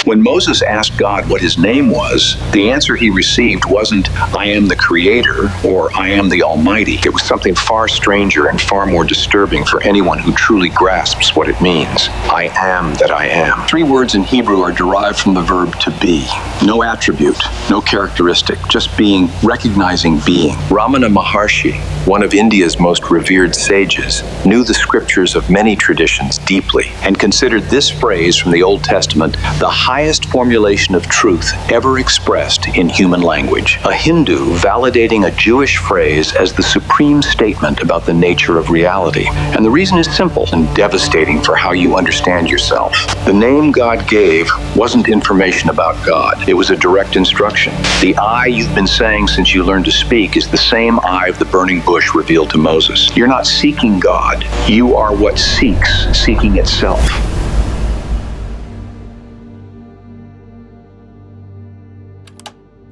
When Moses asked God what his name was, the answer he received wasn't, "I am the Creator," or "I am the Almighty." It was something far stranger and far more disturbing for anyone who truly grasps what it means. "I am that I am." 3 words in Hebrew are derived from the verb to be. No attribute, no characteristic, just being, recognizing being. Ramana Maharshi, one of India's most revered sages, knew the scriptures of many traditions deeply and considered this phrase from the Old Testament the highest formulation of truth ever expressed in human language. A Hindu validating a Jewish phrase as the supreme statement about the nature of reality. And the reason is simple and devastating for how you understand yourself. The name God gave wasn't information about God. It was a direct instruction. The I you've been saying since you learned to speak is the same I of the burning bush revealed to Moses. You're not seeking God. You are what seeks, seeking itself.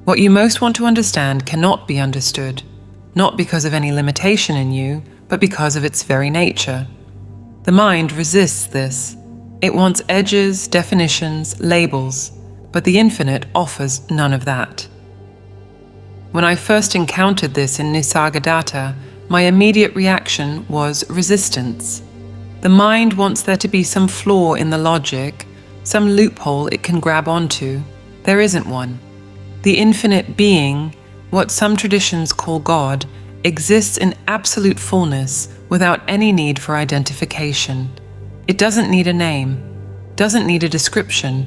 What you most want to understand cannot be understood, not because of any limitation in you, but because of its very nature. The mind resists this. It wants edges, definitions, labels, but the infinite offers none of that. When I first encountered this in Nisargadatta, my immediate reaction was resistance. The mind wants there to be some flaw in the logic, some loophole it can grab onto. There isn't one. The infinite being, what some traditions call God, exists in absolute fullness without any need for identification. It doesn't need a name, doesn't need a description,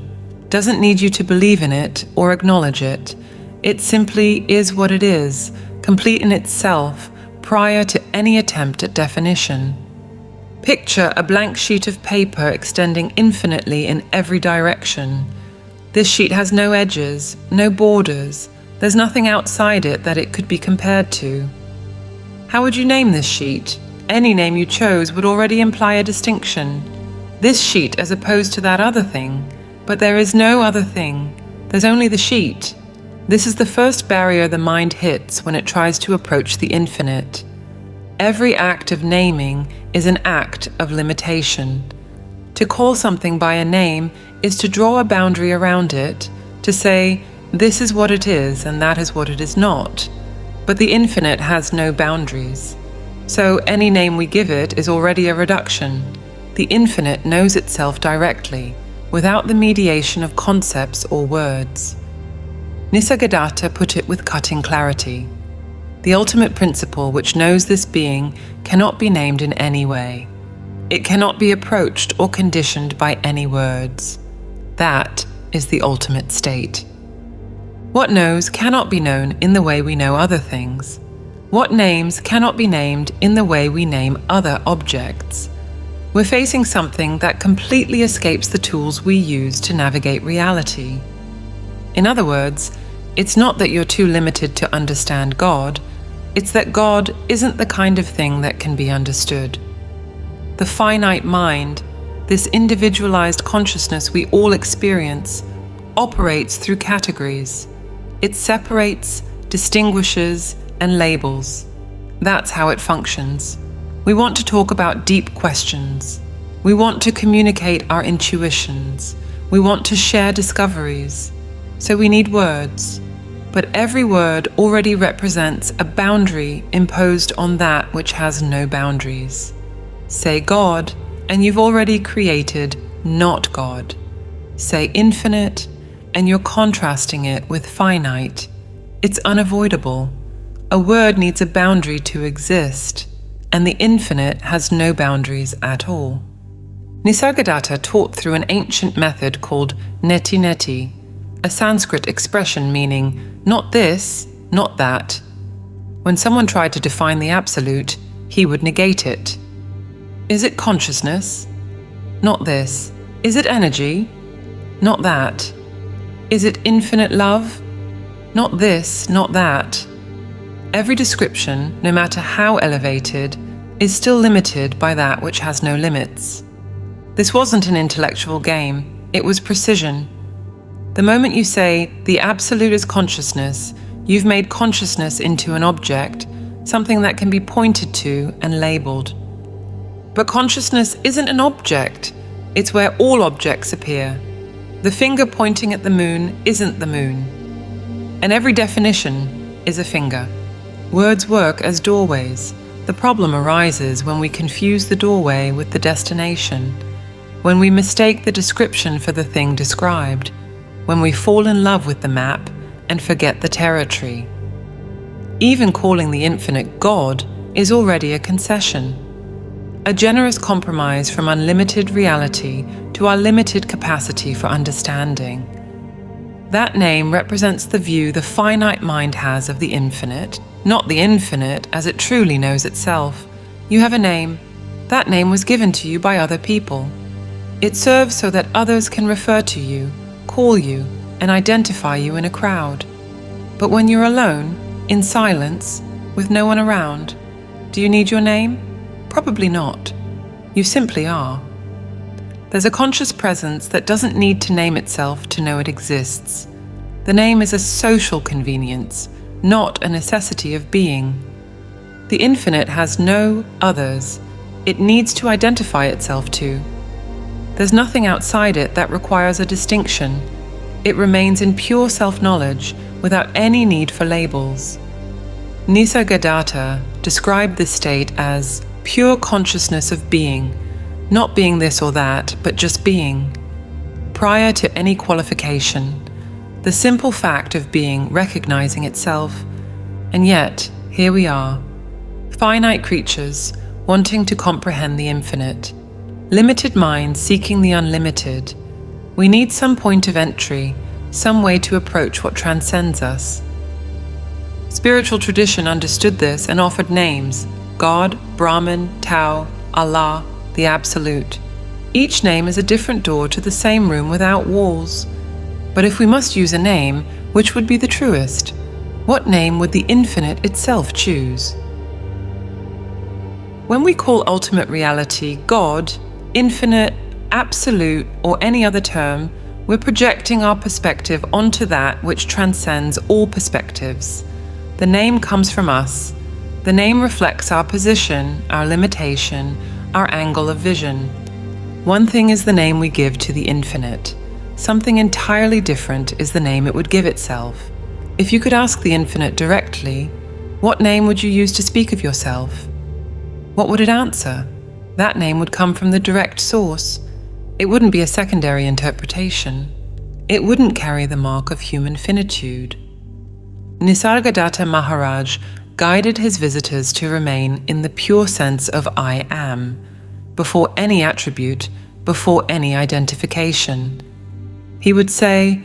doesn't need you to believe in it or acknowledge it. It simply is what it is, complete in itself, prior to any attempt at definition. Picture a blank sheet of paper extending infinitely in every direction. This sheet has no edges, no borders. There's nothing outside it that it could be compared to. How would you name this sheet? Any name you chose would already imply a distinction. This sheet as opposed to that other thing. But there is no other thing. There's only the sheet. This is the first barrier the mind hits when it tries to approach the infinite. Every act of naming is an act of limitation. To call something by a name is to draw a boundary around it, to say, this is what it is and that is what it is not. But the infinite has no boundaries. So any name we give it is already a reduction. The infinite knows itself directly, without the mediation of concepts or words. Nisargadatta put it with cutting clarity. The ultimate principle which knows this being cannot be named in any way. It cannot be approached or conditioned by any words. That is the ultimate state. What knows cannot be known in the way we know other things. What names cannot be named in the way we name other objects. We're facing something that completely escapes the tools we use to navigate reality. In other words, it's not that you're too limited to understand God, it's that God isn't the kind of thing that can be understood. The finite mind, this individualized consciousness we all experience, operates through categories. It separates, distinguishes, and labels. That's how it functions. We want to talk about deep questions. We want to communicate our intuitions. We want to share discoveries. So we need words. But every word already represents a boundary imposed on that which has no boundaries. Say God, and you've already created not God. Say infinite, and you're contrasting it with finite. It's unavoidable. A word needs a boundary to exist, and the infinite has no boundaries at all. Nisargadatta taught through an ancient method called neti neti, a Sanskrit expression meaning not this, not that. When someone tried to define the absolute, he would negate it. Is it consciousness? Not this. Is it energy? Not that. Is it infinite love? Not this, not that. Every description, no matter how elevated, is still limited by that which has no limits. This wasn't an intellectual game, it was precision. The moment you say, the absolute is consciousness, you've made consciousness into an object, something that can be pointed to and labeled. But consciousness isn't an object, it's where all objects appear. The finger pointing at the moon isn't the moon. And every definition is a finger. Words work as doorways. The problem arises when we confuse the doorway with the destination, when we mistake the description for the thing described, when we fall in love with the map and forget the territory. Even calling the infinite God is already a concession, a generous compromise from unlimited reality to our limited capacity for understanding. That name represents the view the finite mind has of the infinite, not the infinite as it truly knows itself. You have a name. That name was given to you by other people. It serves so that others can refer to you, call you, and identify you in a crowd. But when you're alone, in silence, with no one around, do you need your name? Probably not. You simply are. There's a conscious presence that doesn't need to name itself to know it exists. The name is a social convenience, not a necessity of being. The infinite has no others. It needs to identify itself to. There's nothing outside it that requires a distinction. It remains in pure self-knowledge without any need for labels. Nisargadatta described this state as pure consciousness of being, not being this or that, but just being, prior to any qualification, the simple fact of being recognizing itself. And yet, here we are, finite creatures wanting to comprehend the infinite, limited minds seeking the unlimited. We need some point of entry, some way to approach what transcends us. Spiritual tradition understood this and offered names: God, Brahman, Tao, Allah, the Absolute. Each name is a different door to the same room without walls. But if we must use a name, which would be the truest? What name would the infinite itself choose? When we call ultimate reality God, infinite, absolute, or any other term, we're projecting our perspective onto that which transcends all perspectives. The name comes from us. The name reflects our position, our limitation, our angle of vision. One thing is the name we give to the infinite. Something entirely different is the name it would give itself. If you could ask the infinite directly, what name would you use to speak of yourself? What would it answer? That name would come from the direct source. It wouldn't be a secondary interpretation. It wouldn't carry the mark of human finitude. Nisargadatta Maharaj guided his visitors to remain in the pure sense of I am, before any attribute, before any identification. He would say,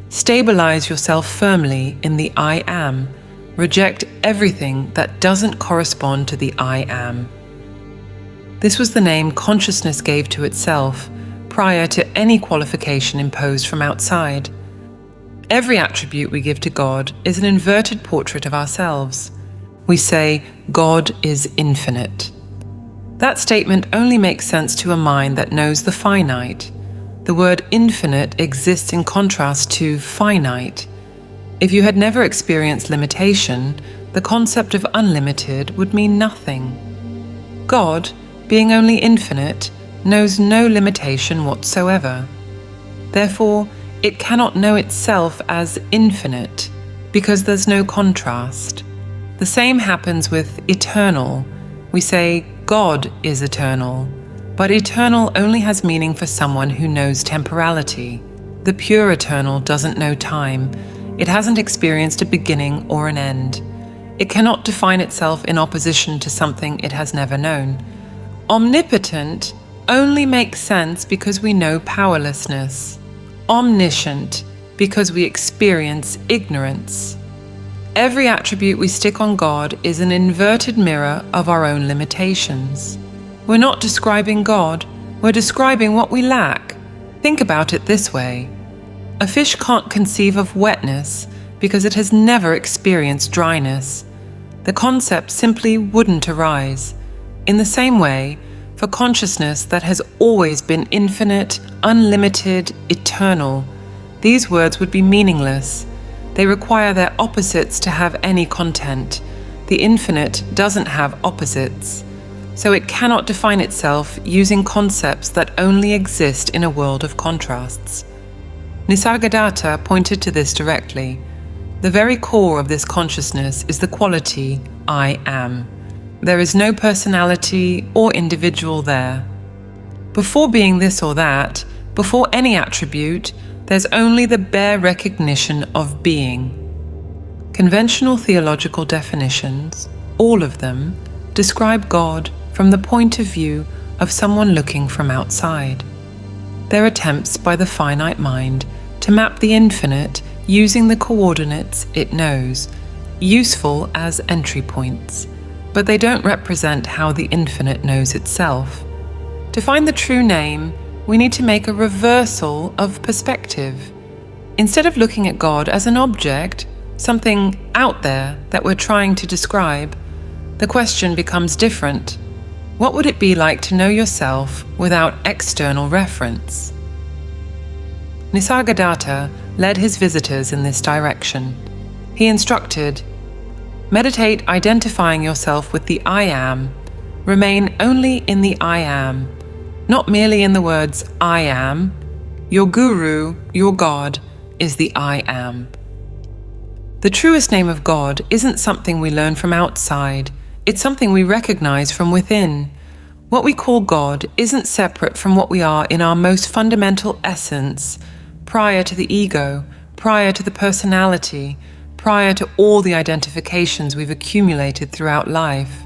stabilize yourself firmly in the I am. Reject everything that doesn't correspond to the I am. This was the name consciousness gave to itself, prior to any qualification imposed from outside. Every attribute we give to God is an inverted portrait of ourselves. We say, God is infinite. That statement only makes sense to a mind that knows the finite. The word infinite exists in contrast to finite. If you had never experienced limitation, the concept of unlimited would mean nothing. God, being only infinite, knows no limitation whatsoever. Therefore, it cannot know itself as infinite, because there's no contrast. The same happens with eternal. We say, God is eternal, but eternal only has meaning for someone who knows temporality. The pure eternal doesn't know time. It hasn't experienced a beginning or an end. It cannot define itself in opposition to something it has never known. Omnipotent only makes sense because we know powerlessness. Omniscient because we experience ignorance. Every attribute we stick on God is an inverted mirror of our own limitations. We're not describing God, we're describing what we lack. Think about it this way. A fish can't conceive of wetness because it has never experienced dryness. The concept simply wouldn't arise. In the same way, for consciousness that has always been infinite, unlimited, eternal, these words would be meaningless. They require their opposites to have any content. The infinite doesn't have opposites, so it cannot define itself using concepts that only exist in a world of contrasts. Nisargadatta pointed to this directly. The very core of this consciousness is the quality I am. There is no personality or individual there. Before being this or that, before any attribute, there's only the bare recognition of being. Conventional theological definitions, all of them, describe God from the point of view of someone looking from outside. They're attempts by the finite mind to map the infinite using the coordinates it knows, useful as entry points, but they don't represent how the infinite knows itself. To find the true name, we need to make a reversal of perspective. Instead of looking at God as an object, something out there that we're trying to describe, the question becomes different. What would it be like to know yourself without external reference? Nisargadatta led his visitors in this direction. He instructed, meditate identifying yourself with the I am. Remain only in the I am, not merely in the words I am. Your guru, your God, is the I am. The truest name of God isn't something we learn from outside. It's something we recognize from within. What we call God isn't separate from what we are in our most fundamental essence, prior to the ego, prior to the personality, prior to all the identifications we've accumulated throughout life.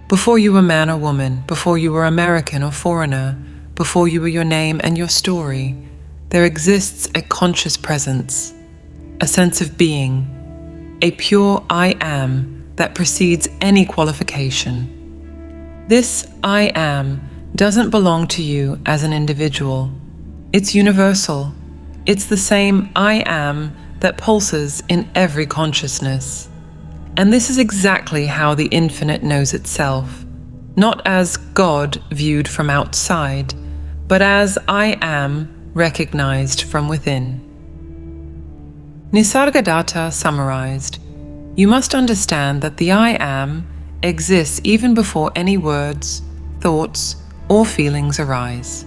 Before you were man or woman, before you were American or foreigner, before you were your name and your story, there exists a conscious presence, a sense of being, a pure I am that precedes any qualification. This I am doesn't belong to you as an individual. It's universal. It's the same I am that pulses in every consciousness. And this is exactly how the infinite knows itself, not as God viewed from outside, but as I am recognized from within. Nisargadatta summarized, you must understand that the I am exists even before any words, thoughts, or feelings arise.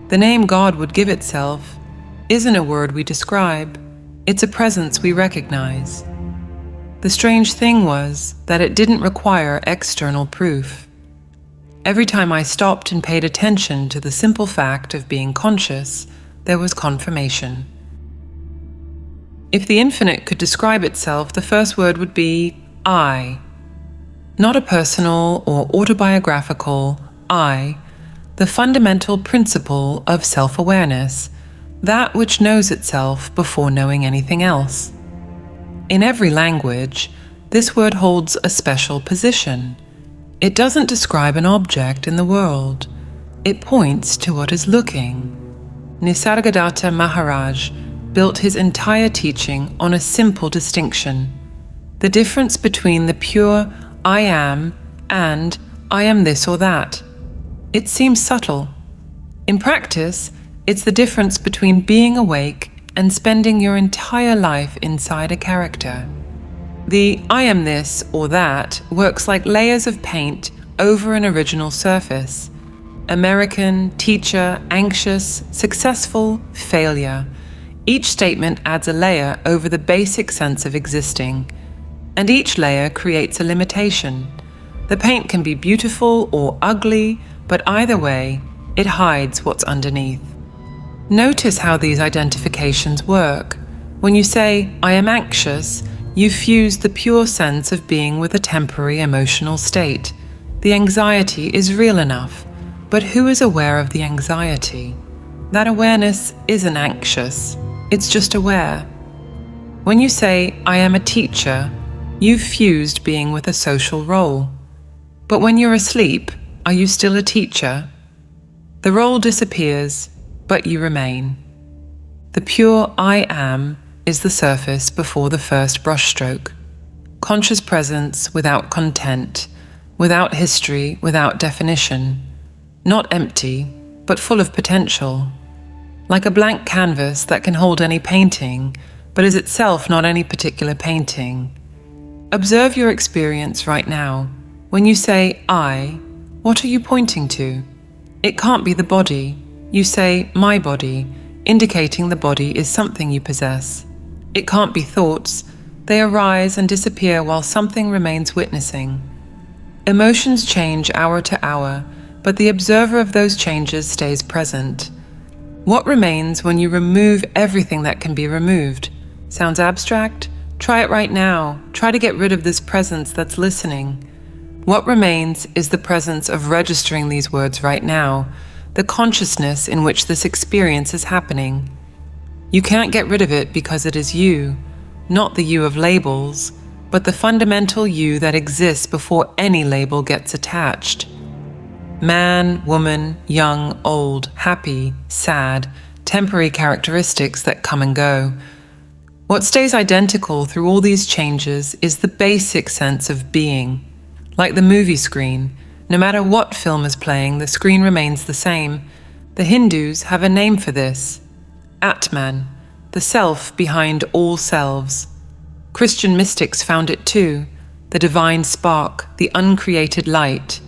The name God would give itself isn't a word we describe, it's a presence we recognize. The strange thing was that it didn't require external proof. Every time I stopped and paid attention to the simple fact of being conscious, there was confirmation. If the infinite could describe itself, the first word would be I. Not a personal or autobiographical I, the fundamental principle of self-awareness, that which knows itself before knowing anything else. In every language, this word holds a special position. It doesn't describe an object in the world. It points to what is looking. Nisargadatta Maharaj built his entire teaching on a simple distinction: the difference between the pure I am and I am this or that. It seems subtle. In practice, it's the difference between being awake and spending your entire life inside a character. The I am this or that works like layers of paint over an original surface. American, teacher, anxious, successful, failure. Each statement adds a layer over the basic sense of existing, and each layer creates a limitation. The paint can be beautiful or ugly, but either way, it hides what's underneath. Notice how these identifications work. When you say, I am anxious, you fuse the pure sense of being with a temporary emotional state. The anxiety is real enough, but who is aware of the anxiety? That awareness isn't anxious, it's just aware. When you say, I am a teacher, you've fused being with a social role. But when you're asleep, are you still a teacher? The role disappears, but you remain. The pure I am is the surface before the first brushstroke. Conscious presence without content, without history, without definition. Not empty, but full of potential. Like a blank canvas that can hold any painting, but is itself not any particular painting. Observe your experience right now. When you say I, what are you pointing to? It can't be the body. You say my body, indicating the body is something you possess. It can't be thoughts. They arise and disappear while something remains witnessing. Emotions change hour to hour, but the observer of those changes stays present. What remains when you remove everything that can be removed? Sounds abstract? Try it right now. Try to get rid of this presence that's listening. What remains is the presence of registering these words right now, the consciousness in which this experience is happening. You can't get rid of it because it is you, not the you of labels, but the fundamental you that exists before any label gets attached. Man, woman, young, old, happy, sad, temporary characteristics that come and go. What stays identical through all these changes is the basic sense of being. Like the movie screen, no matter what film is playing, the screen remains the same. The Hindus have a name for this: Atman, the self behind all selves. Christian mystics found it too, the divine spark, the uncreated light.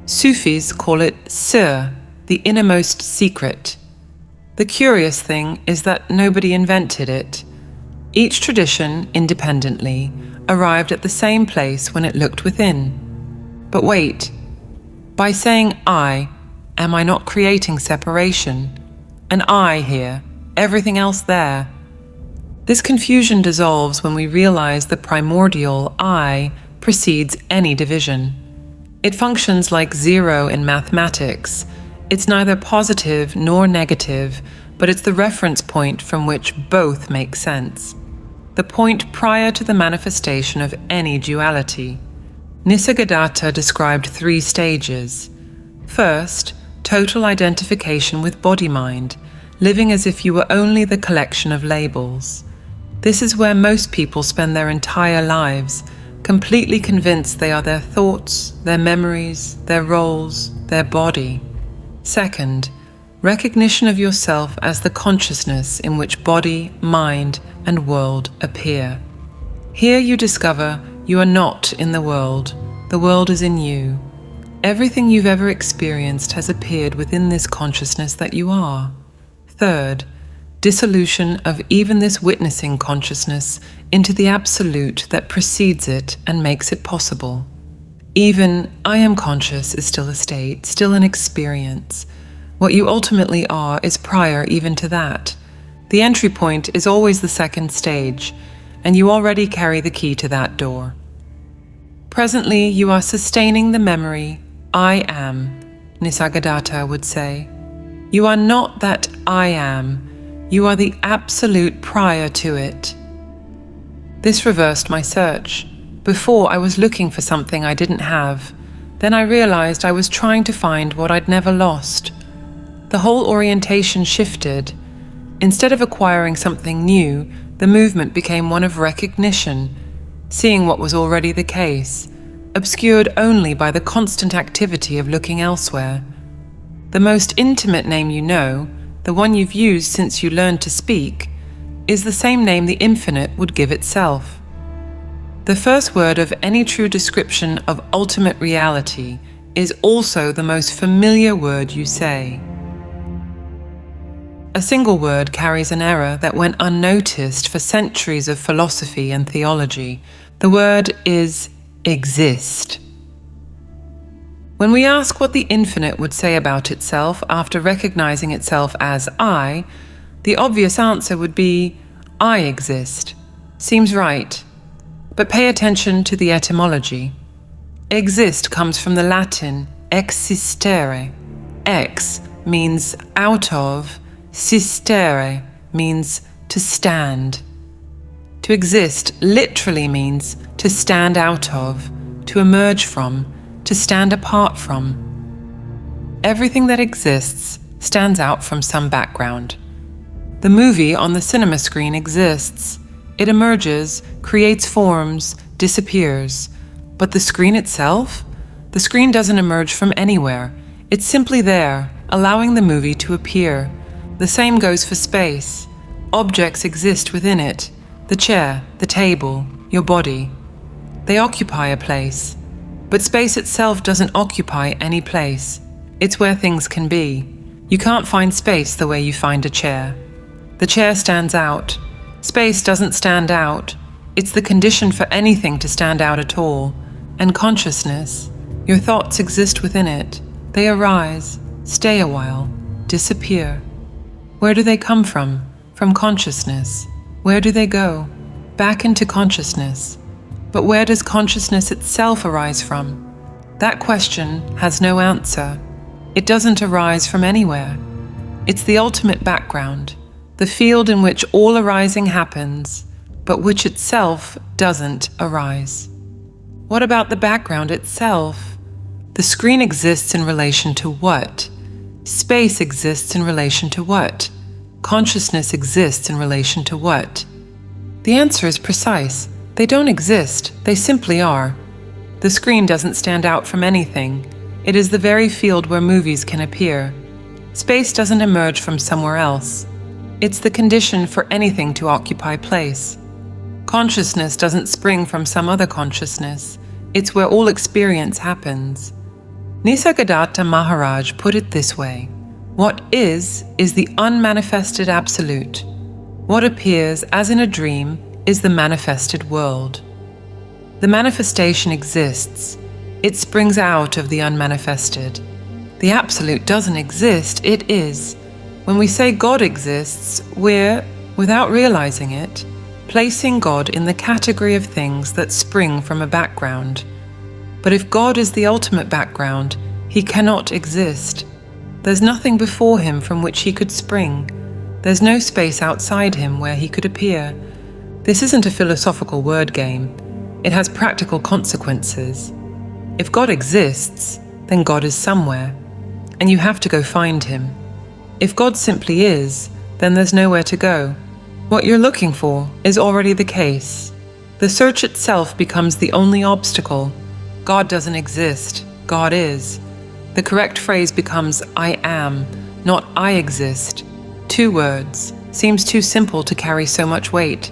Sufis call it Sir, the innermost secret. The curious thing is that nobody invented it. Each tradition, independently, arrived at the same place when it looked within. But wait, by saying I, am I not creating separation? An I here, everything else there. This confusion dissolves when we realize the primordial I precedes any division. It functions like zero in mathematics. It's neither positive nor negative, but it's the reference point from which both make sense. The point prior to the manifestation of any duality. Nisargadatta described 3 stages. First, total identification with body-mind, living as if you were only the collection of labels. This is where most people spend their entire lives, completely convinced they are their thoughts, their memories, their roles, their body. Second, recognition of yourself as the consciousness in which body, mind, and world appear. Here you discover you are not in the world is in you. Everything you've ever experienced has appeared within this consciousness that you are. Third, dissolution of even this witnessing consciousness into the absolute that precedes it and makes it possible. Even I am conscious is still a state, still an experience. What you ultimately are is prior even to that. The entry point is always the second stage, and you already carry the key to that door. Presently, you are sustaining the memory, I am, Nisargadatta would say. You are not that I am, you are the absolute prior to it. This reversed my search. Before, I was looking for something I didn't have. Then I realized I was trying to find what I'd never lost. The whole orientation shifted. Instead of acquiring something new, the movement became one of recognition, seeing what was already the case, obscured only by the constant activity of looking elsewhere. The most intimate name you know, the one you've used since you learned to speak, is the same name the infinite would give itself. The first word of any true description of ultimate reality is also the most familiar word you say. A single word carries an error that went unnoticed for centuries of philosophy and theology. The word is exist. When we ask what the infinite would say about itself after recognizing itself as I, the obvious answer would be, I exist. Seems right. But pay attention to the etymology. Exist comes from the Latin existere. Ex means out of, sistere means to stand. To exist literally means to stand out of, to emerge from, to stand apart from. Everything that exists stands out from some background. The movie on the cinema screen exists. It emerges, creates forms, disappears. But the screen itself? The screen doesn't emerge from anywhere. It's simply there, allowing the movie to appear. The same goes for space. Objects exist within it. The chair, the table, your body. They occupy a place. But space itself doesn't occupy any place. It's where things can be. You can't find space the way you find a chair. The chair stands out. Space doesn't stand out. It's the condition for anything to stand out at all. And consciousness, your thoughts exist within it. They arise, stay a while, disappear. Where do they come from? From consciousness. Where do they go? Back into consciousness. But where does consciousness itself arise from? That question has no answer. It doesn't arise from anywhere. It's the ultimate background, the field in which all arising happens, but which itself doesn't arise. What about the background itself? The screen exists in relation to what? Space exists in relation to what? Consciousness exists in relation to what? The answer is precise. They don't exist, they simply are. The screen doesn't stand out from anything. It is the very field where movies can appear. Space doesn't emerge from somewhere else. It's the condition for anything to occupy place. Consciousness doesn't spring from some other consciousness. It's where all experience happens. Nisargadatta Maharaj put it this way: what is the unmanifested absolute. What appears as in a dream is the manifested world. The manifestation exists. It springs out of the unmanifested. The absolute doesn't exist, it is. When we say God exists, we're, without realizing it, placing God in the category of things that spring from a background. But if God is the ultimate background, he cannot exist. There's nothing before him from which he could spring. There's no space outside him where he could appear. This isn't a philosophical word game. It has practical consequences. If God exists, then God is somewhere, and you have to go find him. If God simply is, then there's nowhere to go. What you're looking for is already the case. The search itself becomes the only obstacle. God doesn't exist, God is. The correct phrase becomes I am, not I exist. 2 words. Seems too simple to carry so much weight.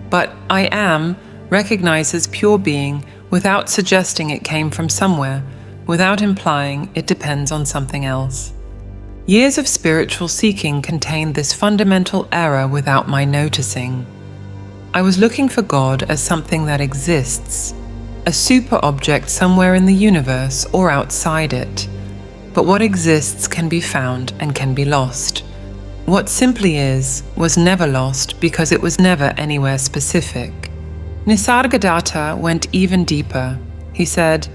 But I am recognizes pure being without suggesting it came from somewhere, without implying it depends on something else. Years of spiritual seeking contained this fundamental error without my noticing. I was looking for God as something that exists, a super object somewhere in the universe or outside it. But what exists can be found and can be lost. What simply is was never lost because it was never anywhere specific. Nisargadatta went even deeper. He said,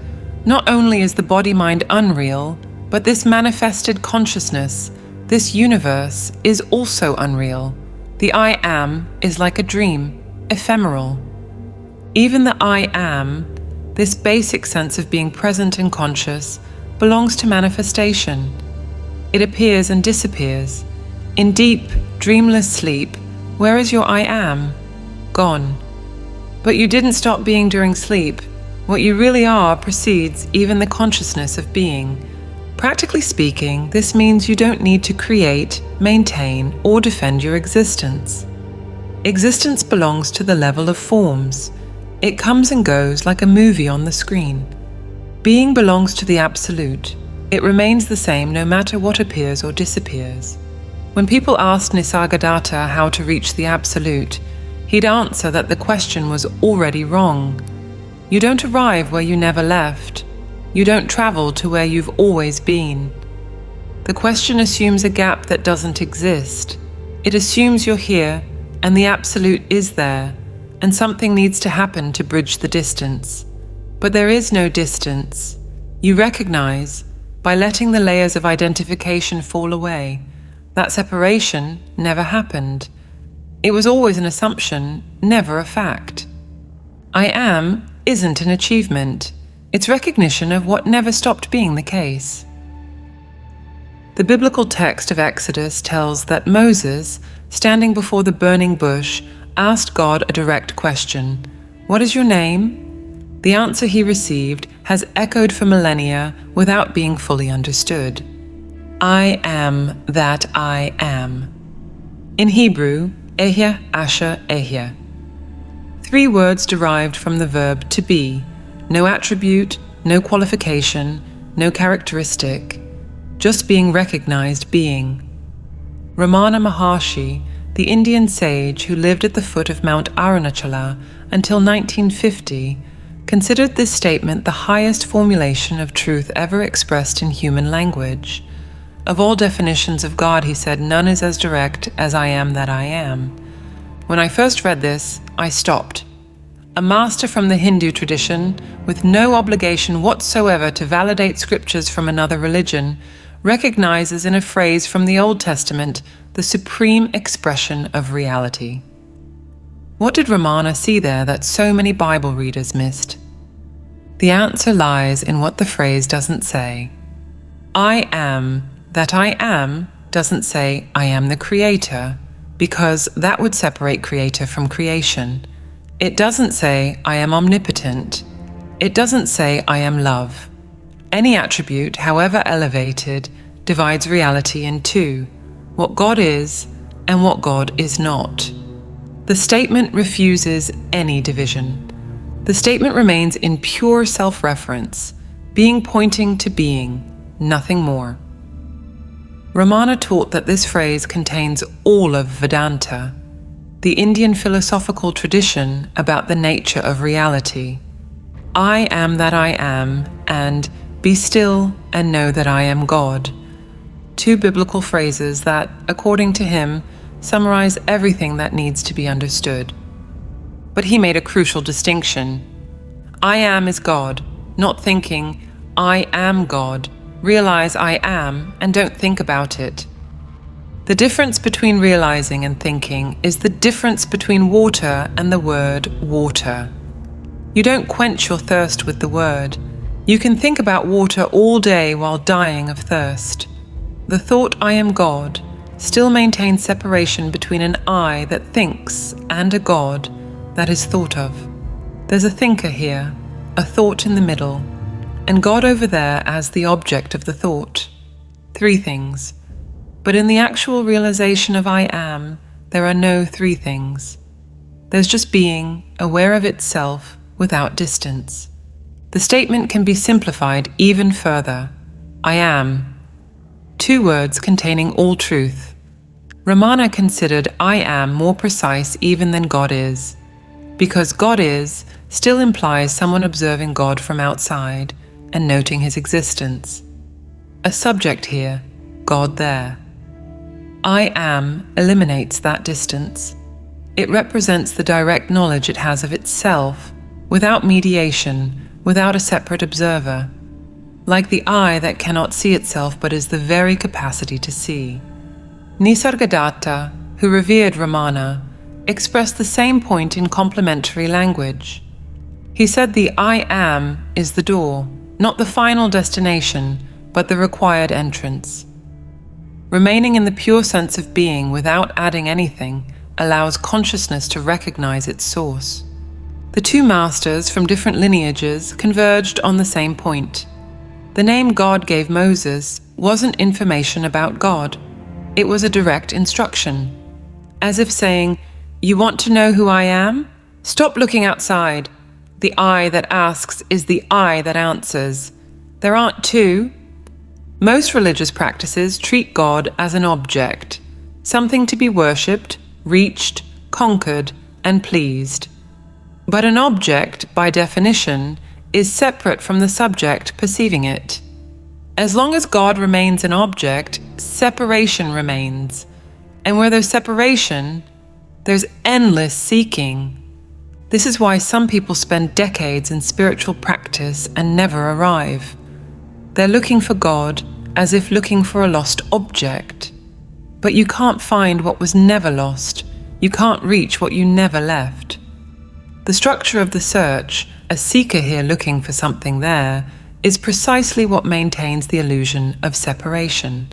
not only is the body-mind unreal, but this manifested consciousness, this universe, is also unreal. The I am is like a dream, ephemeral. Even the I am, this basic sense of being present and conscious, belongs to manifestation. It appears and disappears. In deep, dreamless sleep, where is your I am? Gone. But you didn't stop being during sleep. What you really are precedes even the consciousness of being. Practically speaking, this means you don't need to create, maintain, or defend your existence. Existence belongs to the level of forms. It comes and goes like a movie on the screen. Being belongs to the absolute. It remains the same no matter what appears or disappears. When people asked Nisargadatta how to reach the absolute, he'd answer that the question was already wrong. You don't arrive where you never left. You don't travel to where you've always been. The question assumes a gap that doesn't exist. It assumes you're here, and the absolute is there, and something needs to happen to bridge the distance. But there is no distance. You recognize, by letting the layers of identification fall away, that separation never happened. It was always an assumption, never a fact. I am isn't an achievement. It's recognition of what never stopped being the case. The biblical text of Exodus tells that Moses, standing before the burning bush, asked God a direct question. What is your name? The answer he received has echoed for millennia without being fully understood. I am that I am. In Hebrew, Ehya, Asher, Ehya. 3 words derived from the verb to be, no attribute, no qualification, no characteristic, just being recognized being. Ramana Maharshi, the Indian sage who lived at the foot of Mount Arunachala until 1950, considered this statement the highest formulation of truth ever expressed in human language. Of all definitions of God, he said, none is as direct as I am that I am. When I first read this, I stopped. A master from the Hindu tradition, with no obligation whatsoever to validate scriptures from another religion, recognizes in a phrase from the Old Testament the supreme expression of reality. What did Ramana see there that so many Bible readers missed? The answer lies in what the phrase doesn't say. I am that I am doesn't say I am the Creator, because that would separate Creator from creation. It doesn't say I am omnipotent. It doesn't say I am love. Any attribute, however elevated, divides reality in two: what God is and what God is not. The statement refuses any division. The statement remains in pure self-reference, being pointing to being, nothing more. Ramana taught that this phrase contains all of Vedanta, the Indian philosophical tradition about the nature of reality. I am that I am, and be still and know that I am God. Two biblical phrases that, according to him, summarize everything that needs to be understood. But he made a crucial distinction. I am is God, not thinking, I am God. Realize I am and don't think about it. The difference between realizing and thinking is the difference between water and the word water. You don't quench your thirst with the word. You can think about water all day while dying of thirst. The thought I am God still maintains separation between an I that thinks and a God that is thought of. There's a thinker here, a thought in the middle, and God over there as the object of the thought. Three things. But in the actual realization of I am, there are no three things. There's just being, aware of itself, without distance. The statement can be simplified even further. I am. Two words containing all truth. Ramana considered I am more precise even than God is, because God is still implies someone observing God from outside and noting his existence. A subject here, God there. I am eliminates that distance. It represents the direct knowledge it has of itself, without mediation, without a separate observer, like the eye that cannot see itself but is the very capacity to see. Nisargadatta, who revered Ramana, expressed the same point in complementary language. He said the I am is the door, not the final destination, but the required entrance. Remaining in the pure sense of being without adding anything allows consciousness to recognize its source. The two masters from different lineages converged on the same point. The name God gave Moses wasn't information about God. It was a direct instruction, as if saying, "You want to know who I am? Stop looking outside. The I that asks is the I that answers. There aren't two." Most religious practices treat God as an object, something to be worshipped, reached, conquered, and pleased. But an object, by definition, is separate from the subject perceiving it. As long as God remains an object, separation remains. And where there's separation, there's endless seeking. This is why some people spend decades in spiritual practice and never arrive. They're looking for God as if looking for a lost object. But you can't find what was never lost. You can't reach what you never left. The structure of the search, a seeker here looking for something there, is precisely what maintains the illusion of separation.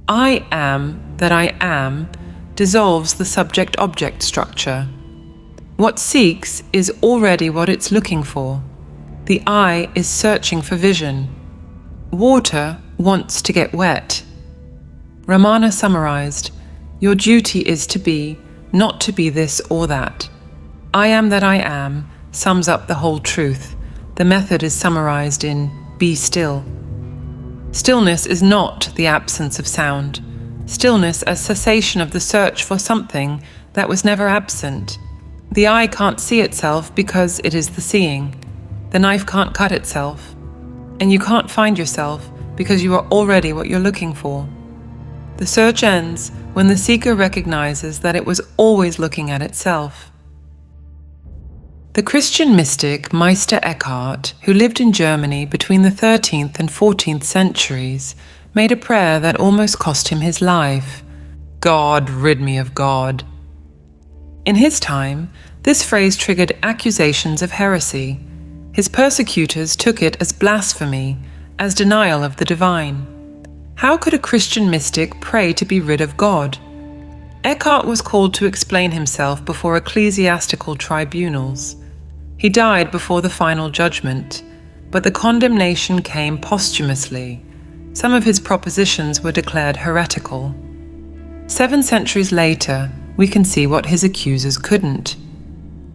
I am that I am dissolves the subject-object structure. What seeks is already what it's looking for. The eye is searching for vision. Water wants to get wet. Ramana summarized, "Your duty is to be, not to be this or that." I am that I am sums up the whole truth. The method is summarized in be still. Stillness is not the absence of sound. Stillness as cessation of the search for something that was never absent. The eye can't see itself because it is the seeing. The knife can't cut itself. And you can't find yourself because you are already what you're looking for. The search ends when the seeker recognizes that it was always looking at itself. The Christian mystic Meister Eckhart, who lived in Germany between the 13th and 14th centuries, made a prayer that almost cost him his life. God, rid me of God. In his time, this phrase triggered accusations of heresy. His persecutors took it as blasphemy, as denial of the divine. How could a Christian mystic pray to be rid of God? Eckhart was called to explain himself before ecclesiastical tribunals. He died before the final judgment, but the condemnation came posthumously. Some of his propositions were declared heretical. 7 centuries later, we can see what his accusers couldn't.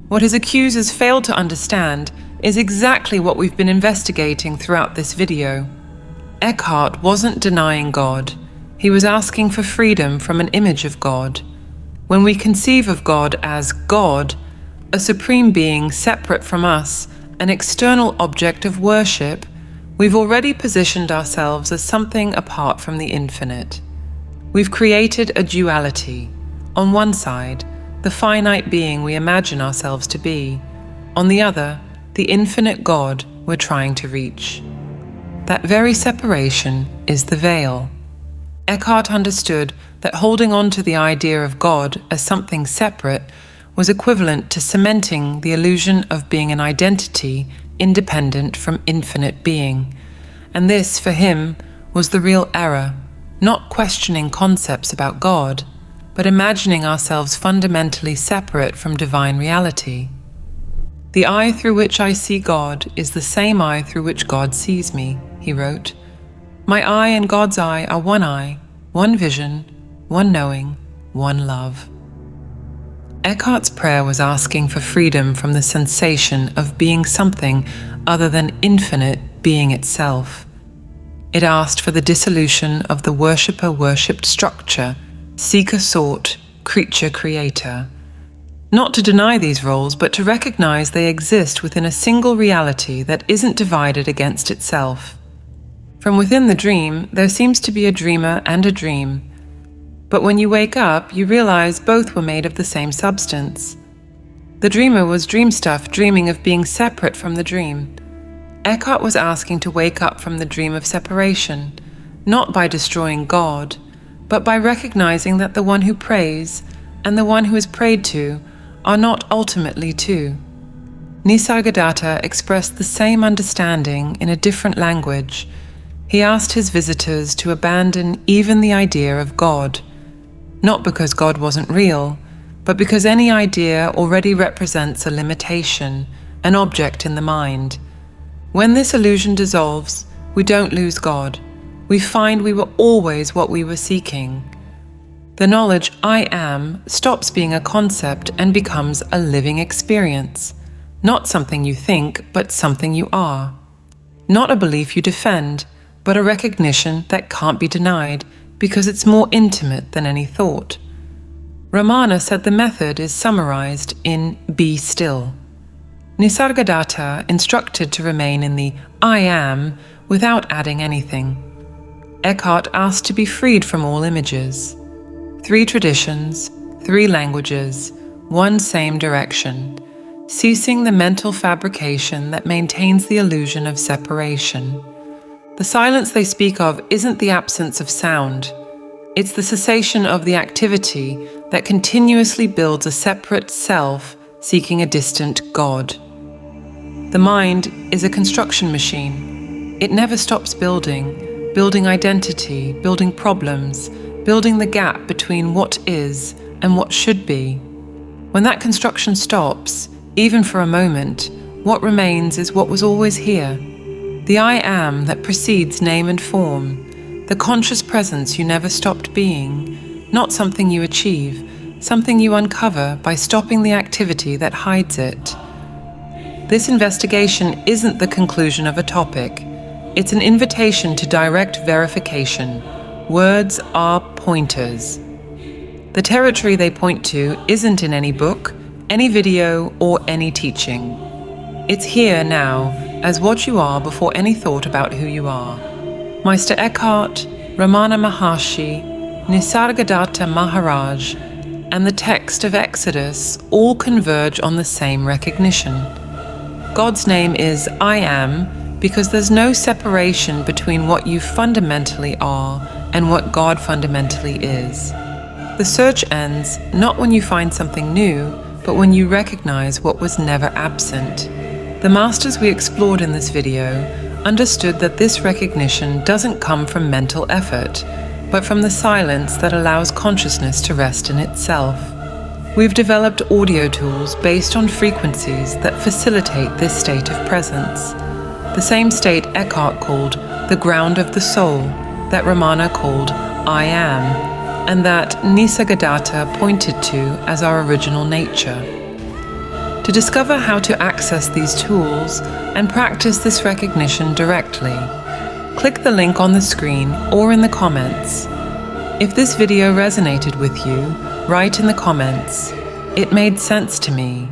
What his accusers failed to understand is exactly what we've been investigating throughout this video. Eckhart wasn't denying God. He was asking for freedom from an image of God. When we conceive of God as God, a supreme being separate from us, an external object of worship, we've already positioned ourselves as something apart from the infinite. We've created a duality. On one side, the finite being we imagine ourselves to be. On the other, the infinite God we're trying to reach. That very separation is the veil. Eckhart understood that holding on to the idea of God as something separate was equivalent to cementing the illusion of being an identity independent from infinite being. And this, for him, was the real error, not questioning concepts about God, but imagining ourselves fundamentally separate from divine reality. The eye through which I see God is the same eye through which God sees me, he wrote. My eye and God's eye, one vision, one knowing, one love. Eckhart's prayer was asking for freedom from the sensation of being something other than infinite being itself. It asked for the dissolution of the worshipper-worshipped structure, seeker-sought, creature-creator. Not to deny these roles, but to recognize they exist within a single reality that isn't divided against itself. From within the dream, there seems to be a dreamer and a dream. But when you wake up, you realize both were made of the same substance. The dreamer was dream stuff, dreaming of being separate from the dream. Eckhart was asking to wake up from the dream of separation, not by destroying God, but by recognizing that the one who prays and the one who is prayed to are not ultimately two. Nisargadatta expressed the same understanding in a different language. He asked his visitors to abandon even the idea of God, not because God wasn't real, but because any idea already represents a limitation, an object in the mind. When this illusion dissolves, we don't lose God. We find we were always what we were seeking. The knowledge I am stops being a concept and becomes a living experience. Not something you think, but something you are. Not a belief you defend, but a recognition that can't be denied because it's more intimate than any thought. Ramana said the method is summarized in be still. Nisargadatta instructed to remain in the I am without adding anything. Eckhart asked to be freed from all images. 3 traditions, 3 languages, one same direction, ceasing the mental fabrication that maintains the illusion of separation. The silence they speak of isn't the absence of sound. It's the cessation of the activity that continuously builds a separate self seeking a distant God. The mind is a construction machine. It never stops building identity, building problems, building the gap between what is and what should be. When that construction stops, even for a moment, what remains is what was always here. The I am that precedes name and form, the conscious presence you never stopped being, not something you achieve, something you uncover by stopping the activity that hides it. This investigation isn't the conclusion of a topic. It's an invitation to direct verification. Words are pointers. The territory they point to isn't in any book, any video, or any teaching. It's here now, as what you are before any thought about who you are. Meister Eckhart, Ramana Maharshi, Nisargadatta Maharaj, and the text of Exodus all converge on the same recognition. God's name is I Am because there's no separation between what you fundamentally are and what God fundamentally is. The search ends not when you find something new, but when you recognize what was never absent. The masters we explored in this video understood that this recognition doesn't come from mental effort, but from the silence that allows consciousness to rest in itself. We've developed audio tools based on frequencies that facilitate this state of presence, the same state Eckhart called the ground of the soul, that Ramana called I Am, and that Nisargadatta pointed to as our original nature. To discover how to access these tools and practice this recognition directly, click the link on the screen or in the comments. If this video resonated with you, write in the comments, "It made sense to me,"